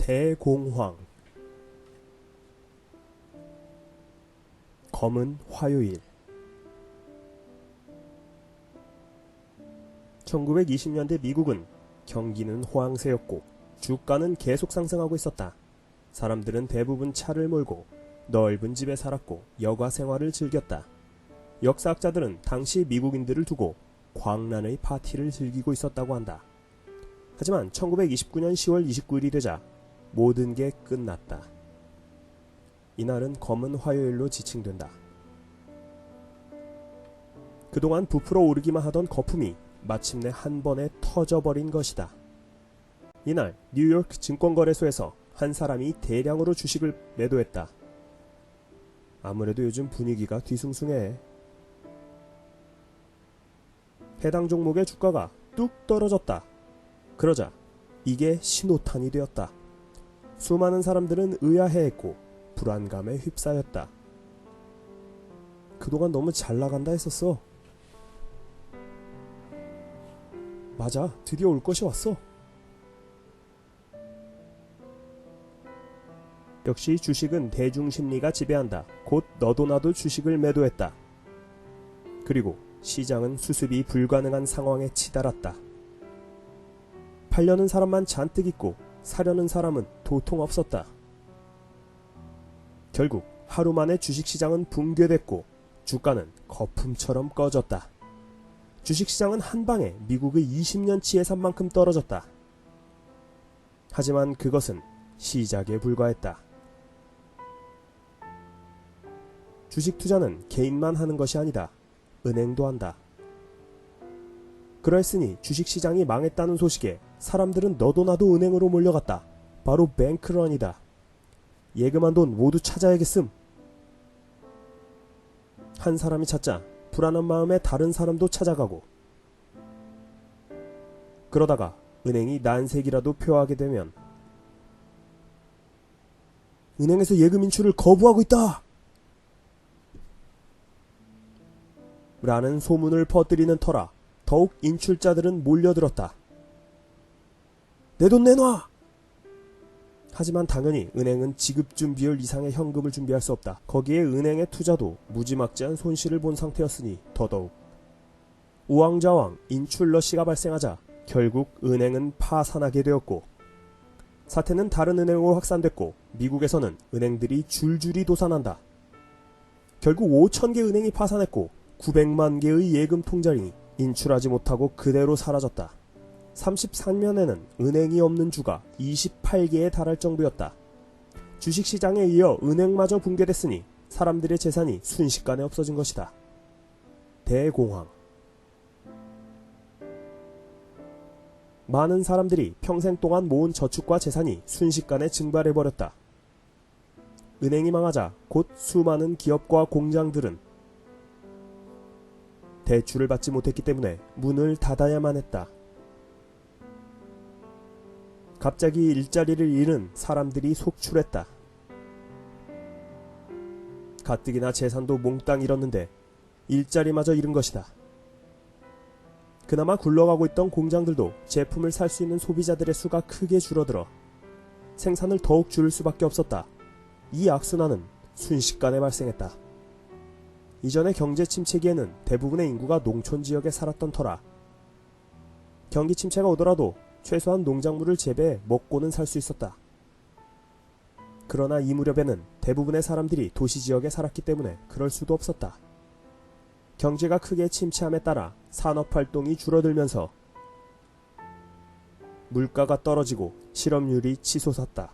대공황. 검은 화요일. 1920년대 미국은 경기는 호황세였고 주가는 계속 상승하고 있었다. 사람들은 대부분 차를 몰고 넓은 집에 살았고 여가 생활을 즐겼다. 역사학자들은 당시 미국인들을 두고 광란의 파티를 즐기고 있었다고 한다. 하지만 1929년 10월 29일이 되자 모든 게 끝났다. 이날은 검은 화요일로 지칭된다. 그동안 부풀어 오르기만 하던 거품이 마침내 한 번에 터져버린 것이다. 이날 뉴욕 증권거래소에서 한 사람이 대량으로 주식을 매도했다. 아무래도 요즘 분위기가 뒤숭숭해. 해당 종목의 주가가 뚝 떨어졌다. 그러자 이게 신호탄이 되었다. 수많은 사람들은 의아해했고 불안감에 휩싸였다. 그동안 너무 잘 나간다 했었어. 맞아, 드디어 올 것이 왔어. 역시 주식은 대중심리가 지배한다. 곧 너도 나도 주식을 매도했다. 그리고 시장은 수습이 불가능한 상황에 치달았다. 팔려는 사람만 잔뜩 있고 사려는 사람은 도통 없었다. 결국 하루 만에 주식시장은 붕괴됐고 주가는 거품처럼 꺼졌다. 주식시장은 한방에 미국의 20년치의 산만큼 떨어졌다. 하지만 그것은 시작에 불과했다. 주식 투자는 개인만 하는 것이 아니다. 은행도 한다. 그러했으니 주식시장이 망했다는 소식에 사람들은 너도 나도 은행으로 몰려갔다. 바로 뱅크런이다. 예금한 돈 모두 찾아야겠음. 한 사람이 찾자 불안한 마음에 다른 사람도 찾아가고, 그러다가 은행이 난색이라도 표하게 되면 은행에서 예금 인출을 거부하고 있다! 라는 소문을 퍼뜨리는 터라 더욱 인출자들은 몰려들었다. 내 돈 내놔! 하지만 당연히 은행은 지급준비율 이상의 현금을 준비할 수 없다. 거기에 은행의 투자도 무지막지한 손실을 본 상태였으니 더더욱. 우왕좌왕 인출러시가 발생하자 결국 은행은 파산하게 되었고, 사태는 다른 은행으로 확산됐고 미국에서는 은행들이 줄줄이 도산한다. 결국 5,000개 은행이 파산했고 900만 개의 예금 통장이 인출하지 못하고 그대로 사라졌다. 33년에는 은행이 없는 주가 28개에 달할 정도였다. 주식시장에 이어 은행마저 붕괴됐으니 사람들의 재산이 순식간에 없어진 것이다. 대공황. 많은 사람들이 평생 동안 모은 저축과 재산이 순식간에 증발해버렸다. 은행이 망하자 곧 수많은 기업과 공장들은 대출을 받지 못했기 때문에 문을 닫아야만 했다. 갑자기 일자리를 잃은 사람들이 속출했다. 가뜩이나 재산도 몽땅 잃었는데 일자리마저 잃은 것이다. 그나마 굴러가고 있던 공장들도 제품을 살 수 있는 소비자들의 수가 크게 줄어들어 생산을 더욱 줄일 수밖에 없었다. 이 악순환은 순식간에 발생했다. 이전의 경제 침체기에는 대부분의 인구가 농촌 지역에 살았던 터라 경기 침체가 오더라도 최소한 농작물을 재배해 먹고는 살 수 있었다. 그러나 이 무렵에는 대부분의 사람들이 도시지역에 살았기 때문에 그럴 수도 없었다. 경제가 크게 침체함에 따라 산업활동이 줄어들면서 물가가 떨어지고 실업률이 치솟았다.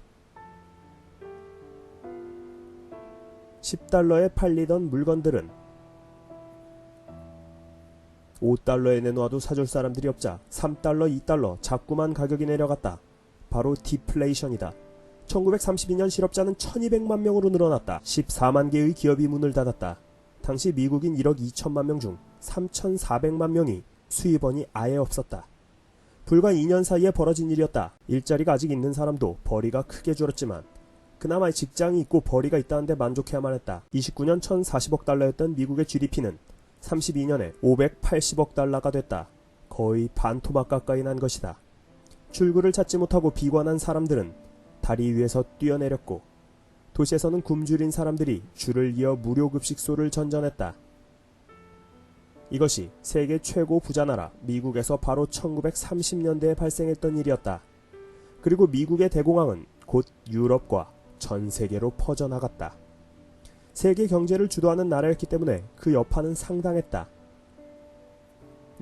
10달러에 팔리던 물건들은 5달러에 내놓아도 사줄 사람들이 없자 3달러, 2달러 자꾸만 가격이 내려갔다. 바로 디플레이션이다. 1932년 실업자는 1200만 명으로 늘어났다. 14만 개의 기업이 문을 닫았다. 당시 미국인 1억 2천만 명 중 3400만 명이 수입원이 아예 없었다. 불과 2년 사이에 벌어진 일이었다. 일자리가 아직 있는 사람도 벌이가 크게 줄었지만 그나마 직장이 있고 벌이가 있다는데 만족해야만 했다. 29년 1040억 달러였던 미국의 GDP는 32년에 580억 달러가 됐다. 거의 반토막 가까이 난 것이다. 출구를 찾지 못하고 비관한 사람들은 다리 위에서 뛰어내렸고 도시에서는 굶주린 사람들이 줄을 이어 무료급식소를 전전했다. 이것이 세계 최고 부자나라 미국에서 바로 1930년대에 발생했던 일이었다. 그리고 미국의 대공황은 곧 유럽과 전 세계로 퍼져나갔다. 세계 경제를 주도하는 나라였기 때문에 그 여파는 상당했다.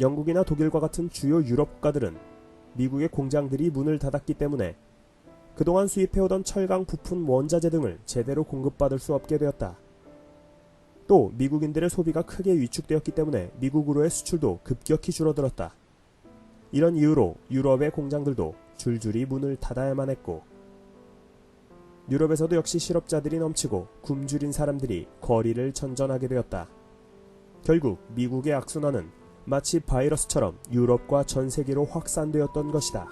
영국이나 독일과 같은 주요 유럽 국가들은 미국의 공장들이 문을 닫았기 때문에 그동안 수입해오던 철강 부품 원자재 등을 제대로 공급받을 수 없게 되었다. 또 미국인들의 소비가 크게 위축되었기 때문에 미국으로의 수출도 급격히 줄어들었다. 이런 이유로 유럽의 공장들도 줄줄이 문을 닫아야만 했고 유럽에서도 역시 실업자들이 넘치고 굶주린 사람들이 거리를 전전하게 되었다. 결국 미국의 악순환은 마치 바이러스처럼 유럽과 전 세계로 확산되었던 것이다.